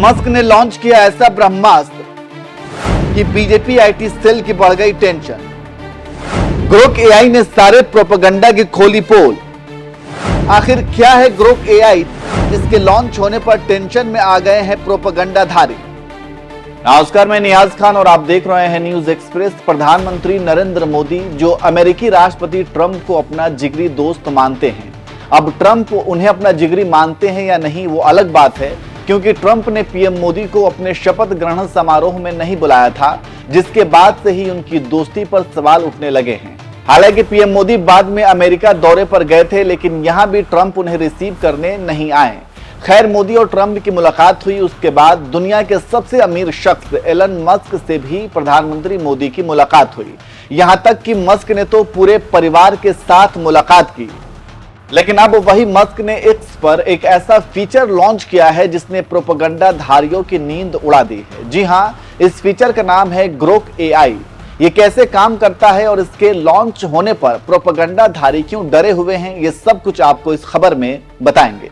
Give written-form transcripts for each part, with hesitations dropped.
Musk ने launch किया ऐसा ब्रह्मास्त्र कि बीजेपी आईटी सेल की बढ़ गई टेंशन। ग्रोक एआई ने सारे प्रोपेगेंडा की खोली पोल। आखिर क्या है ग्रोक एआई, जिसके लॉन्च होने पर टेंशन में आ गए हैं प्रोपेगेंडाधारी। नमस्कार, मैं नियाज खान और आप देख रहे हैं न्यूज एक्सप्रेस। प्रधानमंत्री नरेंद्र मोदी जो अमेरिकी राष्ट्रपति ट्रंप को अपना जिगरी दोस्त मानते हैं, अब ट्रंप उन्हें अपना जिगरी मानते हैं या नहीं वो अलग बात है, क्योंकि ट्रंप ने पीएम मोदी को अपने शपथ ग्रहण समारोह में नहीं बुलाया था, जिसके बाद से ही उनकी दोस्ती पर सवाल उठने लगे हैं। हालांकि पीएम मोदी बाद में अमेरिका दौरे पर गए थे, लेकिन यहां भी ट्रंप उन्हें रिसीव करने नहीं आए। खैर, मोदी और ट्रंप की मुलाकात हुई, उसके बाद दुनिया के सबसे अमीर शख्स एलन मस्क से भी प्रधानमंत्री मोदी की मुलाकात हुई। यहां तक कि मस्क ने तो पूरे परिवार के साथ मुलाकात की। लेकिन अब वही मस्क ने एक्स पर एक ऐसा फीचर लॉन्च किया है जिसने प्रोपेगेंडाधारियों की नींद उड़ा दी है। जी हां, इस फीचर का नाम है ग्रोक एआई। ये कैसे काम करता है और इसके लॉन्च होने पर प्रोपेगेंडाधारी क्यों डरे हुए हैं, ये सब कुछ आपको इस खबर में बताएंगे।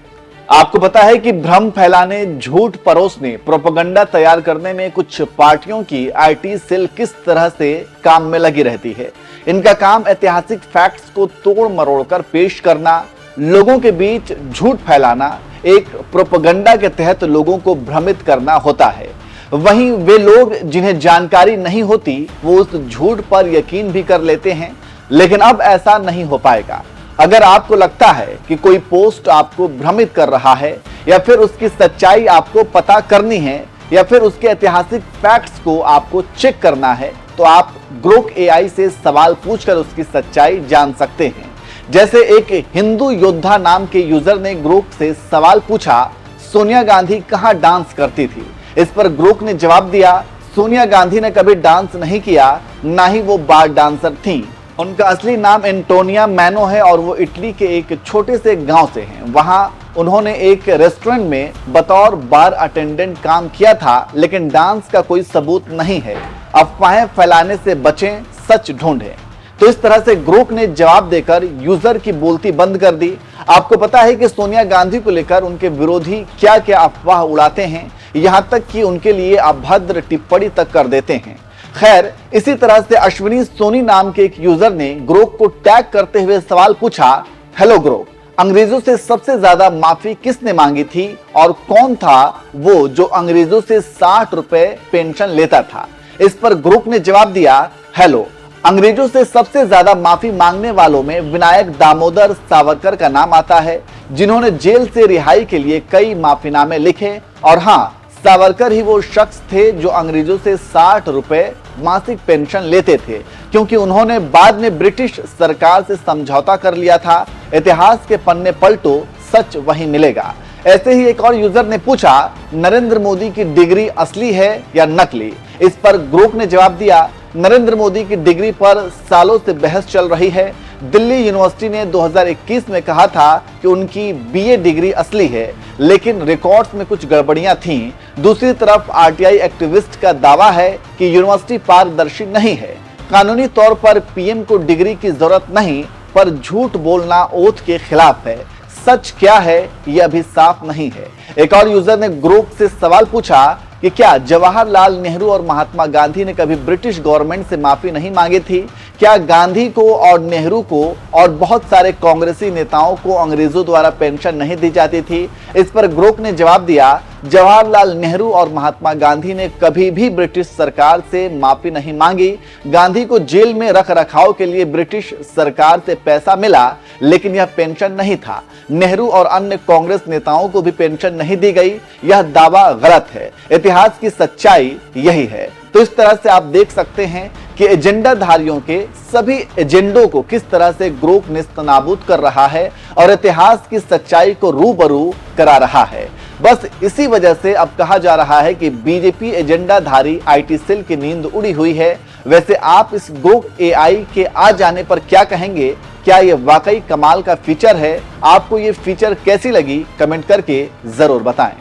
आपको पता है कि भ्रम फैलाने, झूठ परोसने, प्रोपेगेंडा तैयार करने में कुछ पार्टियों की आईटी सेल किस तरह से काम में लगी रहती है। इनका काम ऐतिहासिक फैक्ट्स को तोड़ मरोड़ कर पेश करना, लोगों के बीच झूठ फैलाना, एक प्रोपेगेंडा के तहत लोगों को भ्रमित करना होता है। वहीं वे लोग जिन्हें जानकारी नहीं होती वो उस झूठ पर यकीन भी कर लेते हैं। लेकिन अब ऐसा नहीं हो पाएगा। अगर आपको लगता है कि कोई पोस्ट आपको भ्रमित कर रहा है, या फिर उसकी सच्चाई आपको पता करनी है, या फिर उसके ऐतिहासिक फैक्ट्स को आपको चेक करना है, तो आप ग्रोक एआई से सवाल पूछकर उसकी सच्चाई जान सकते हैं। जैसे एक हिंदू योद्धा नाम के यूजर ने ग्रोक से सवाल पूछा, सोनिया गांधी कहां डांस करती थी। इस पर ग्रोक ने जवाब दिया, सोनिया गांधी ने कभी डांस नहीं किया, ना ही वो बार डांसर थी। उनका असली नाम एंटोनिया मैनो है और वो इटली के एक छोटे से गांव से हैं। वहां उन्होंने एक रेस्टोरेंट में बतौर बार अटेंडेंट काम किया था, लेकिन डांस का कोई सबूत नहीं है। अफवाहें फैलाने से बचें, सच ढूंढें। तो इस तरह से ग्रोक ने जवाब देकर यूजर की बोलती बंद कर दी। आपको पता है कि सोनिया गांधी को लेकर उनके विरोधी क्या क्या अफवाह उड़ाते हैं, यहां तक कि उनके लिए अभद्र टिप्पणी तक कर देते हैं। खैर, इसी तरह से अश्विनी सोनी नाम के एक यूजर ने ग्रोक को टैग करते हुए सवाल पूछा, हेलो ग्रोक, अंग्रेजों से सबसे ज्यादा माफी किसने मांगी थी और कौन था वो जो अंग्रेजों से 60 रुपए पेंशन लेता था। इस पर ग्रोक ने जवाब दिया, हेलो, अंग्रेजों से सबसे ज्यादा माफी मांगने वालों में विनायक दामोदर सावरकर का नाम आता है, जिन्होंने जेल से रिहाई के लिए कई माफीनामे लिखे। और हाँ, सावरकर ही वो शख्स थे जो अंग्रेजों से 60 रुपए मासिक पेंशन लेते थे, क्योंकि उन्होंने बाद में ब्रिटिश सरकार से समझौता कर लिया था। इतिहास के पन्ने पलटो, सच वही मिलेगा। ऐसे ही एक और यूजर ने पूछा, नरेंद्र मोदी की डिग्री असली है या नकली। इस पर ग्रोक ने जवाब दिया, नरेंद्र मोदी की डिग्री पर सालों से बहस चल रही है। दिल्ली यूनिवर्सिटी ने 2021 में कहा था कि उनकी बीए डिग्री असली है, लेकिन रिकॉर्ड्स में कुछ गड़बड़ियां थीं। दूसरी तरफ आरटीआई एक्टिविस्ट का दावा है कि यूनिवर्सिटी पारदर्शी नहीं है। कानूनी तौर पर पीएम को डिग्री की जरूरत नहीं, पर झूठ बोलना ओथ के खिलाफ है। सच क्या है यह अभी साफ नहीं है। एक और यूजर ने ग्रोक से सवाल पूछा कि क्या जवाहरलाल नेहरू और महात्मा गांधी ने कभी ब्रिटिश गवर्नमेंट से माफी नहीं मांगी थी। क्या गांधी को और नेहरू को और बहुत सारे कांग्रेसी नेताओं को अंग्रेजों द्वारा पेंशन नहीं दी जाती थी। इस पर ग्रोक ने जवाब दिया, जवाहरलाल नेहरू और महात्मा गांधी ने कभी भी ब्रिटिश सरकार से माफी नहीं मांगी। गांधी को जेल में रख रखाव के लिए ब्रिटिश सरकार से पैसा मिला, लेकिन यह पेंशन नहीं था। नेहरू और अन्य कांग्रेस नेताओं को भी पेंशन नहीं दी गई। यह दावा गलत है। इतिहास की सच्चाई यही है। तो इस तरह से आप देख सकते हैं कि एजेंडाधारियों के सभी एजेंडों को किस तरह से ग्रोक नेस्तनाबूद कर रहा है और इतिहास की सच्चाई को रूबरू करा रहा है। बस इसी वजह से अब कहा जा रहा है कि बीजेपी एजेंडाधारी आईटी सेल की नींद उड़ी हुई है। वैसे आप इस ग्रोक एआई के आ जाने पर क्या कहेंगे? क्या ये वाकई कमाल का फीचर है? आपको ये फीचर कैसी लगी? कमेंट करके जरूर बताएं।